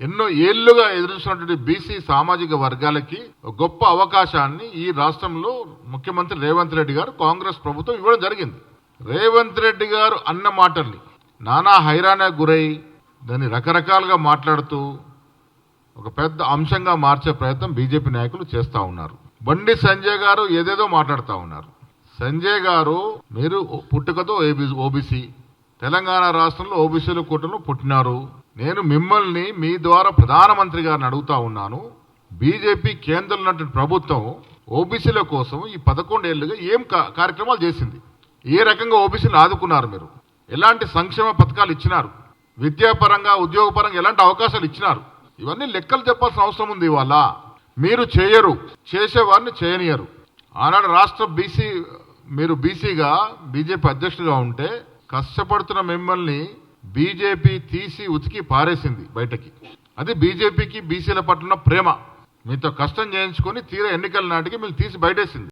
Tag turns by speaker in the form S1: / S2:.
S1: ఎన్నో ఏళ్లుగా ఎదురుస్తున్నటువంటి బీసీ సామాజిక వర్గాలకి ఒక గొప్ప అవకాశాన్ని ఈ రాష్ట్రంలో ముఖ్యమంత్రి రేవంత్ రెడ్డి గారు కాంగ్రెస్ ప్రభుత్వం ఇవ్వడం జరిగింది. రేవంత్ రెడ్డి గారు అన్న మాటల్ని నానా హైరాణ గురై దాన్ని రకరకాలుగా మాట్లాడుతూ ఒక పెద్ద అంశంగా మార్చే ప్రయత్నం బీజేపీ నాయకులు చేస్తూ ఉన్నారు. బండి సంజయ్ గారు ఏదేదో మాట్లాడుతూ ఉన్నారు. సంజయ్ గారు, మీరు పుట్టుకతో ఓబీసీ, తెలంగాణ రాష్ట్రంలో ఓబీసీల కూటమిలో పుట్టినారు. నేను మిమ్మల్ని మీ ద్వారా ప్రధానమంత్రి గారిని అడుగుతా ఉన్నాను, బీజేపీ కేంద్రంలో ఉన్నటువంటి ప్రభుత్వం ఓబీసీల కోసం ఈ 11 ఏళ్లుగా ఏం కార్యక్రమాలు చేసింది? ఏ రకంగా ఓబీసీలు ఆదుకున్నారు? మీరు ఎలాంటి సంక్షేమ పథకాలు ఇచ్చినారు? విద్యాపరంగా, ఉద్యోగపరంగా ఎలాంటి అవకాశాలు ఇచ్చినారు? ఇవన్నీ లెక్కలు చెప్పాల్సిన అవసరం ఉంది. ఇవాళ మీరు చేయరు, చేసేవారిని చేయనియరు. ఆనాడు రాష్ట్ర మీరు బీసీగా బీజేపీ అధ్యక్షుడిగా ఉంటే కష్టపడుతున్న మిమ్మల్ని బీజేపీ తీసి ఉతికి పారేసింది బయటకి. అది బీజేపీకి బీసీల పట్ల ప్రేమ. మీతో కష్టం చేయించుకొని తీరా ఎన్నికల నాటికి మీరు తీసి బయటేసింది.